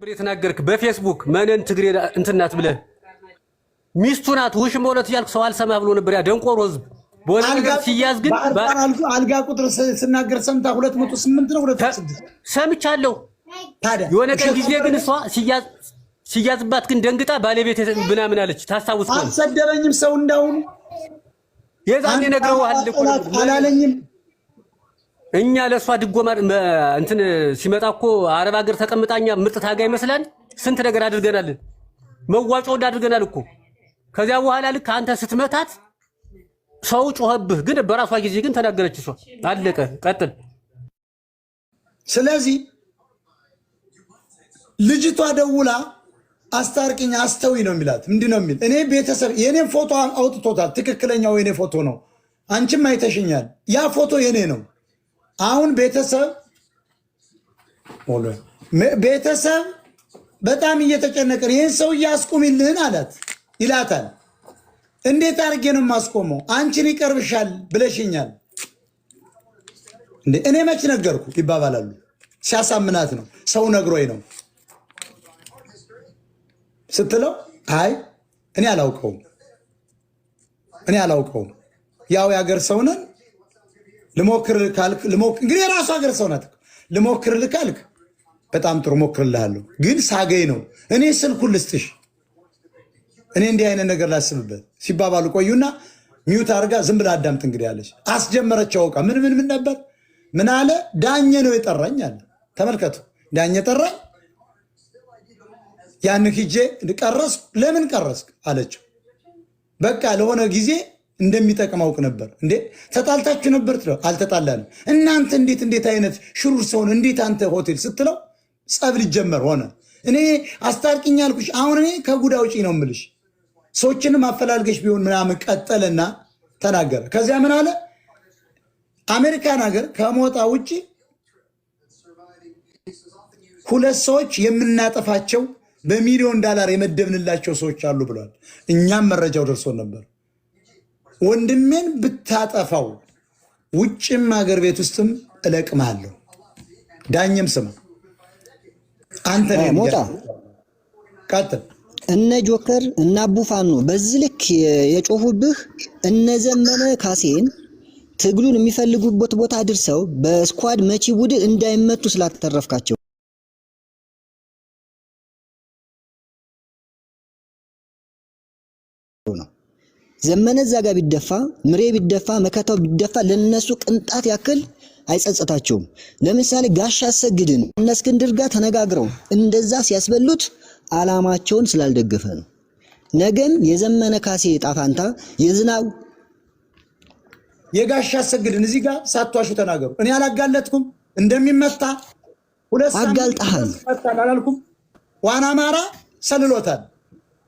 የተናገርክ በፌስቡክ ማንን ትግሬ እንትናት ብለህ ሚስቱ ናት ውሽም በእውነት እያልኩ ሰው አልሰማ ብሎ ነበር። ያ ደንቆሮ ህዝብ በሆነ ነገር ሲያዝ ግን አልጋ ቁጥር ስናገር ሰምታ 208 ነው 206 ሰምቻለሁ። ታዲያ የሆነ ቀን ጊዜ ግን እሷ ሲያዝባት ግን ደንግጣ ባለቤት ምናምን አለች። ታስታውስ ነው አልሰደበኝም ሰው እንዳሁን የዛኔ ነግረውሃል እኮ አላለኝም። እኛ ለሷ ድጎማ እንትን ሲመጣ እኮ አረብ ሀገር ተቀምጣኛ ምርጥ ታጋይ ይመስላል። ስንት ነገር አድርገናል፣ መዋጮ አድርገናል እኮ። ከዚያ በኋላ ልክ አንተ ስትመታት ሰው ጮህብህ፣ ግን በራሷ ጊዜ ግን ተናገረች እሷ። አለቀ። ቀጥል። ስለዚህ ልጅቷ ደውላ አስታርቂኝ አስተዊ ነው የሚላት። ምንድነው የሚል እኔ ቤተሰብ የኔን ፎቶ አውጥቶታል። ትክክለኛው የኔ ፎቶ ነው። አንቺም አይተሽኛል። ያ ፎቶ የኔ ነው። አሁን ቤተሰብ በጣም እየተጨነቀ ይህን ሰው እያስቁሚልን አላት ይላታል። እንዴት አድርጌ ነው የማስቆመው? አንቺን ይቀርብሻል ብለሽኛል። እኔ መች ነገርኩ ይባባላሉ። ሲያሳምናት ነው ሰው ነግሮኝ ነው ስትለው አይ እኔ አላውቀውም ያው ያገር ሰው ነን ልሞክር ካልክ እንግዲህ የራሱ ሀገር ሰው ናት። ልሞክር ካልክ በጣም ጥሩ ሞክርልሃለሁ፣ ግን ሳገኝ ነው እኔ ስልኩን ልስጥሽ፣ እኔ እንዲህ አይነት ነገር ላስብበት ሲባባሉ ቆዩና ሚውት አድርጋ ዝም ብላ አዳምጥ እንግዲህ አለች። አስጀመረች። አውቃ ምን ነበር ምን አለ ዳኘ ነው የጠራኝ አለ። ተመልከቱ፣ ዳኘ ጠራኝ። ያን ሂጄ ቀረስኩ። ለምን ቀረስክ አለችው። በቃ ለሆነ ጊዜ እንደሚጠቅም አውቅ ነበር። እንዴ ተጣልታችሁ ነበር ትለው። አልተጣላንም። እናንተ እንዴት አይነት ሽሩር ሰውን እንዴት አንተ ሆቴል ስትለው ጸብ ሊጀመር ሆነ። እኔ አስታርቂኝ አልኩሽ፣ አሁን እኔ ከጉዳ ውጪ ነው የምልሽ፣ ሰዎችንም አፈላልገሽ ቢሆን ምናምን ቀጠለና ተናገረ። ከዚያ ምን አለ አሜሪካን ሀገር ከሞጣ ውጪ 2 ሰዎች የምናጠፋቸው በሚሊዮን ዶላር የመደብንላቸው ሰዎች አሉ ብሏል። እኛም መረጃው ደርሶን ነበር። ወንድሜን ብታጠፋው ውጭም ሀገር ቤት ውስጥም እለቅማለሁ። ዳኘም ስማ አንተ ሞጣ ቀጥል። እነ ጆከር እና አቡፋኖ በዚህ ልክ የጮሁብህ እነ ዘመነ ካሴን ትግሉን የሚፈልጉበት ቦታ አድርሰው በስኳድ መቺ ቡድን እንዳይመቱ ስላተረፍካቸው ነው። ዘመነ እዛ ጋር ቢደፋ ምሬ ቢደፋ መከታው ቢደፋ ለነሱ ቅንጣት ያክል አይጸጸታቸውም። ለምሳሌ ጋሻ አሰግድን እነ እስክንድር ጋር ተነጋግረው እንደዛ ሲያስበሉት አላማቸውን ስላልደገፈ ነው። ነገም የዘመነ ካሴ ጣፋንታ የዝናብ የጋሻ አሰግድን እዚህ ጋር ሳትዋሹ ተናገሩ። እኔ አላጋለጥኩም። እንደሚመታ ሁለት አጋልጣሃል አላልኩም። ዋና አማራ ሰልሎታል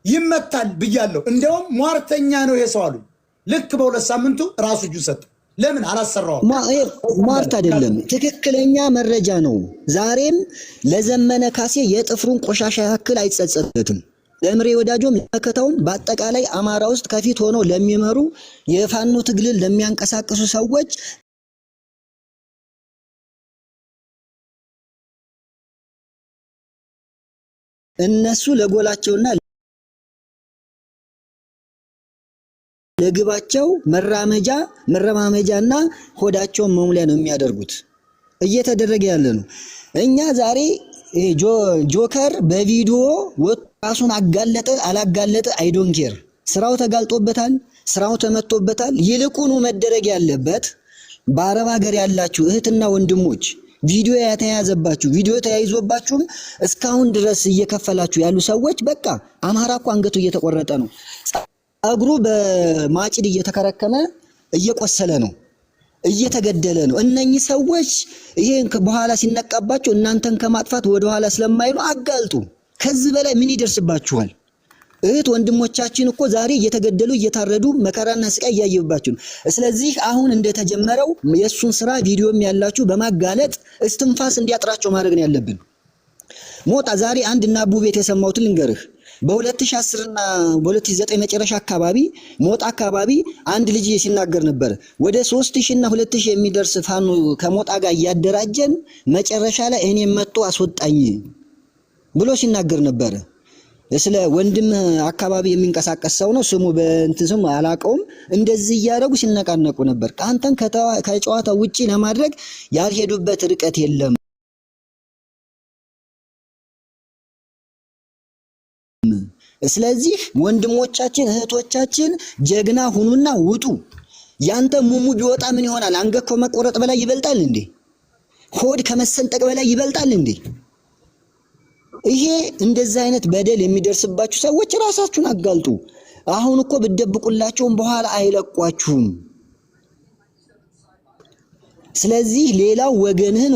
ይመታል ብያለሁ። እንደውም ሟርተኛ ነው የሰው አሉ። ልክ በ2 ሳምንቱ ራሱ እጁ ሰጠ። ለምን አላሰራውም? ሟርት አይደለም፣ ትክክለኛ መረጃ ነው። ዛሬም ለዘመነ ካሴ የጥፍሩን ቆሻሻ ያክል አይጸጸትም። ለምሬ ወዳጆም ለመከታውም በአጠቃላይ አማራ ውስጥ ከፊት ሆነው ለሚመሩ የፋኖ ትግልን ለሚያንቀሳቅሱ ሰዎች እነሱ ለጎላቸውና ለግባቸው መረማመጃና ሆዳቸውን መሙሊያ ነው የሚያደርጉት። እየተደረገ ያለ ነው። እኛ ዛሬ ጆከር በቪዲዮ ራሱን አጋለጠ አላጋለጠ አይዶን ኬር፣ ስራው ተጋልጦበታል፣ ስራው ተመቶበታል። ይልቁኑ መደረግ ያለበት በአረብ ሀገር ያላችሁ እህትና ወንድሞች ቪዲዮ የተያዘባችሁ ቪዲዮ ተያይዞባችሁም እስካሁን ድረስ እየከፈላችሁ ያሉ ሰዎች በቃ አማራ እኮ አንገቱ እየተቆረጠ ነው፣ እግሩ በማጭድ እየተከረከመ እየቆሰለ ነው፣ እየተገደለ ነው። እነኚህ ሰዎች ይሄን በኋላ ሲነቃባቸው እናንተን ከማጥፋት ወደ ኋላ ስለማይሉ አጋልጡ። ከዚህ በላይ ምን ይደርስባችኋል? እህት ወንድሞቻችን እኮ ዛሬ እየተገደሉ እየታረዱ መከራና ስቃይ እያየባችሁ። ስለዚህ አሁን እንደተጀመረው የሱን ስራ ቪዲዮም ያላችሁ በማጋለጥ እስትንፋስ እንዲያጥራቸው ማድረግ ነው ያለብን። ሞጣ ዛሬ አንድ እና አቡ ቤት የሰማሁትን ልንገርህ። በ2010 እና በ2009 መጨረሻ አካባቢ ሞጣ አካባቢ አንድ ልጅ ሲናገር ነበር። ወደ 3000 እና 2000 የሚደርስ ፋኖ ከሞጣ ጋር እያደራጀን መጨረሻ ላይ እኔ መጥቶ አስወጣኝ ብሎ ሲናገር ነበር። ስለ ወንድም አካባቢ የሚንቀሳቀስ ሰው ነው ስሙ በእንትን ስሙ አላቀውም። እንደዚህ እያደረጉ ሲነቃነቁ ነበር። አንተን ከጨዋታ ውጪ ለማድረግ ያልሄዱበት ርቀት የለም። ስለዚህ ወንድሞቻችን እህቶቻችን ጀግና ሁኑና ውጡ። ያንተ ሙሙ ቢወጣ ምን ይሆናል? አንገት ከመቆረጥ በላይ ይበልጣል እንዴ? ሆድ ከመሰንጠቅ በላይ ይበልጣል እንዴ? ይሄ እንደዚህ አይነት በደል የሚደርስባችሁ ሰዎች ራሳችሁን አጋልጡ። አሁን እኮ ብትደብቁላቸውም በኋላ አይለቋችሁም። ስለዚህ ሌላው ወገንህን